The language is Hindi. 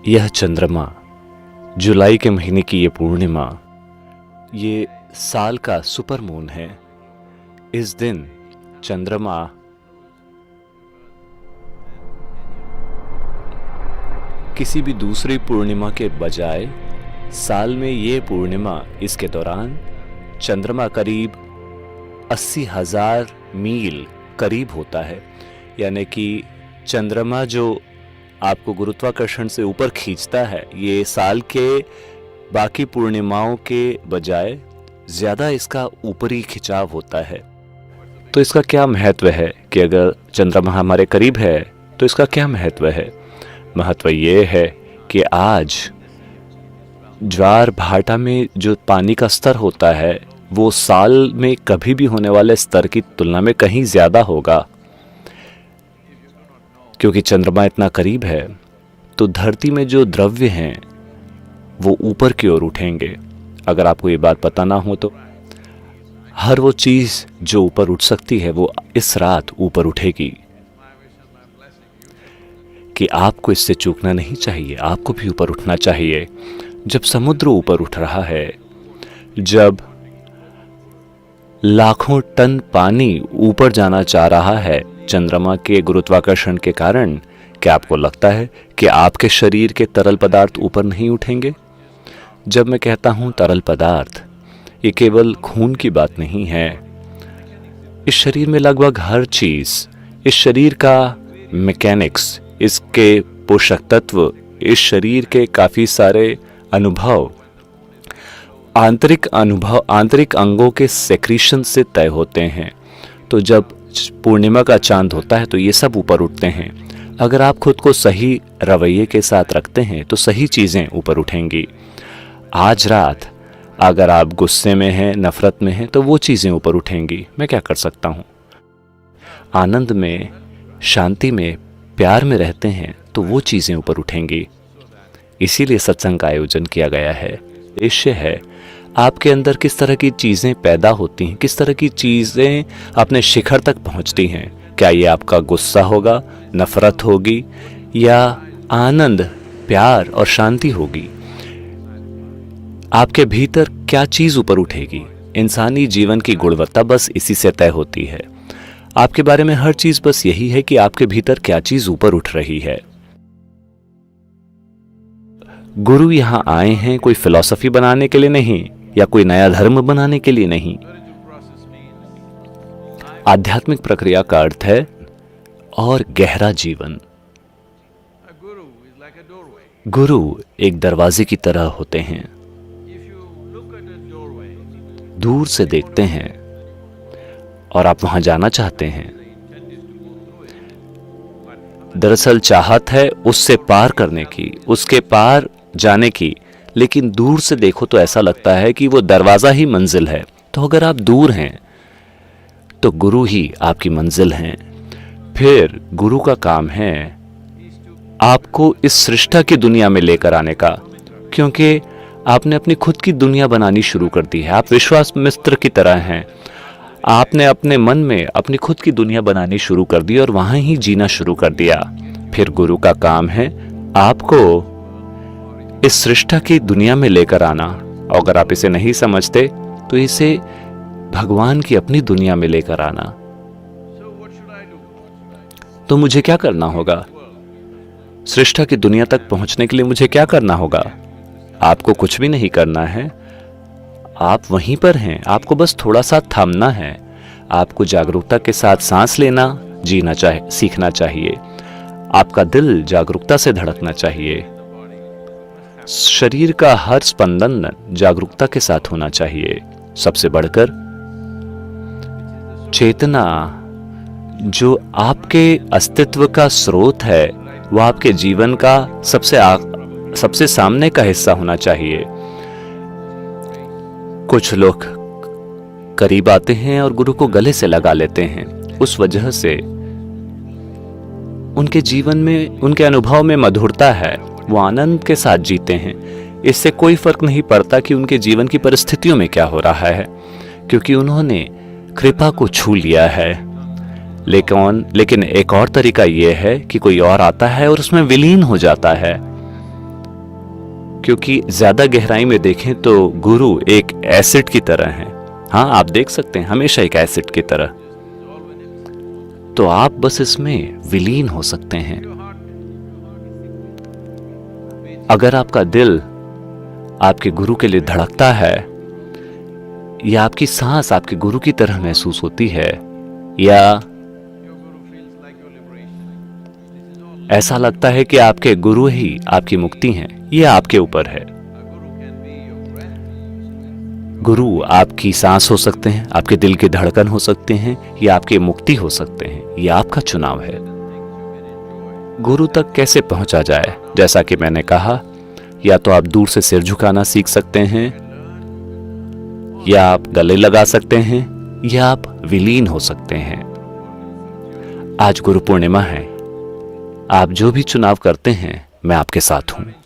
यह चंद्रमा, जुलाई के महीने की ये पूर्णिमा, ये साल का सुपर मून है। इस दिन चंद्रमा किसी भी दूसरी पूर्णिमा के बजाय साल में ये पूर्णिमा, इसके दौरान चंद्रमा करीब 80,000 मील करीब होता है। यानी कि चंद्रमा जो आपको गुरुत्वाकर्षण से ऊपर खींचता है, ये साल के बाकी पूर्णिमाओं के बजाय ज़्यादा इसका ऊपरी खिंचाव होता है। तो इसका क्या महत्व है कि अगर चंद्रमा हमारे करीब है तो इसका क्या महत्व है? महत्व ये है कि आज ज्वार भाटा में जो पानी का स्तर होता है वो साल में कभी भी होने वाले स्तर की तुलना में कहीं ज़्यादा होगा। क्योंकि चंद्रमा इतना करीब है तो धरती में जो द्रव्य हैं वो ऊपर की ओर उठेंगे। अगर आपको ये बात पता ना हो तो हर वो चीज़ जो ऊपर उठ सकती है वो इस रात ऊपर उठेगी। कि आपको इससे चूकना नहीं चाहिए, आपको भी ऊपर उठना चाहिए। जब समुद्र ऊपर उठ रहा है, जब लाखों टन पानी ऊपर जाना चाह रहा है चंद्रमा के गुरुत्वाकर्षण के कारण, क्या आपको लगता है कि आपके शरीर के तरल पदार्थ ऊपर नहीं उठेंगे? जब मैं कहता हूं तरल पदार्थ, ये केवल खून की बात नहीं है। इस शरीर में लगभग हर चीज, इस शरीर का मैकेनिक्स, इसके पोषक तत्व, इस शरीर के काफी सारे अनुभव, आंतरिक अंगों के सेक्रीशन से तय होते हैं। तो जब पूर्णिमा का चांद होता है तो ये सब ऊपर उठते हैं। अगर आप खुद को सही रवैये के साथ रखते हैं तो सही चीज़ें ऊपर उठेंगी। आज रात अगर आप गुस्से में हैं, नफरत में हैं, तो वो चीज़ें ऊपर उठेंगी। मैं क्या कर सकता हूँ? आनंद में, शांति में, प्यार में रहते हैं तो वो चीज़ें ऊपर उठेंगी। इसीलिए सत्संग का आयोजन किया गया है। उद्देश्य है आपके अंदर किस तरह की चीज़ें पैदा होती हैं, किस तरह की चीज़ें अपने शिखर तक पहुंचती हैं। क्या ये आपका गुस्सा होगा, नफरत होगी, या आनंद, प्यार और शांति होगी? आपके भीतर क्या चीज़ ऊपर उठेगी? इंसानी जीवन की गुणवत्ता बस इसी से तय होती है। आपके बारे में हर चीज़ बस यही है कि आपके भीतर क्या चीज़ ऊपर उठ रही है। गुरु यहाँ आए हैं कोई फिलॉसफी बनाने के लिए नहीं, या कोई नया धर्म बनाने के लिए नहीं। आध्यात्मिक प्रक्रिया का अर्थ है और गहरा जीवन। गुरु एक दरवाजे की तरह होते हैं। दूर से देखते हैं और आप वहां जाना चाहते हैं। दरअसल चाहत है उससे पार करने की, उसके पार जाने की, लेकिन दूर से देखो तो ऐसा लगता है कि वो दरवाजा ही मंजिल है। तो अगर आप दूर हैं तो गुरु ही आपकी मंजिल हैं। फिर गुरु का काम है आपको इस सृष्टि की दुनिया में लेकर आने का, क्योंकि आपने अपनी खुद की दुनिया बनानी शुरू कर दी है। आप विश्वास मित्र की तरह हैं। आपने अपने मन में अपनी खुद की दुनिया बनानी शुरू कर दी और वहां ही जीना शुरू कर दिया। फिर गुरु का काम है आपको इस सृष्टि की दुनिया में लेकर आना। अगर आप इसे नहीं समझते तो इसे भगवान की अपनी दुनिया में लेकर आना। तो मुझे क्या करना होगा? सृष्टि की दुनिया तक पहुंचने के लिए मुझे क्या करना होगा? आपको कुछ भी नहीं करना है। आप वहीं पर हैं। आपको बस थोड़ा सा थामना है। आपको जागरूकता के साथ सांस लेना, जीना सीखना चाहिए। आपका दिल जागरूकता से धड़कना चाहिए। शरीर का हर स्पंदन जागरूकता के साथ होना चाहिए। सबसे बढ़कर चेतना, जो आपके अस्तित्व का स्रोत है, वह आपके जीवन का सबसे सामने का हिस्सा होना चाहिए। कुछ लोग करीब आते हैं और गुरु को गले से लगा लेते हैं। उस वजह से उनके जीवन में, उनके अनुभव में मधुरता है। वो आनंद के साथ जीते हैं। इससे कोई फर्क नहीं पड़ता कि उनके जीवन की परिस्थितियों में क्या हो रहा है, क्योंकि उन्होंने कृपा को छू लिया है। लेकिन एक और तरीका यह है कि कोई और आता है और उसमें विलीन हो जाता है। क्योंकि ज्यादा गहराई में देखें तो गुरु एक एसिड की तरह है। हाँ, आप देख सकते हैं, हमेशा एक एसिड की तरह। तो आप बस इसमें विलीन हो सकते हैं। अगर आपका दिल आपके गुरु के लिए धड़कता है, या आपकी सांस आपके गुरु की तरह महसूस होती है, या ऐसा लगता है कि आपके गुरु ही आपकी मुक्ति हैं, यह आपके ऊपर है। गुरु आपकी सांस हो सकते हैं, आपके दिल की धड़कन हो सकते हैं, या आपकी मुक्ति हो सकते हैं। यह आपका चुनाव है। गुरु तक कैसे पहुंचा जाए? जैसा कि मैंने कहा, या तो आप दूर से सिर झुकाना सीख सकते हैं, या आप गले लगा सकते हैं, या आप विलीन हो सकते हैं। आज गुरु पूर्णिमा है। आप जो भी चुनाव करते हैं, मैं आपके साथ हूं।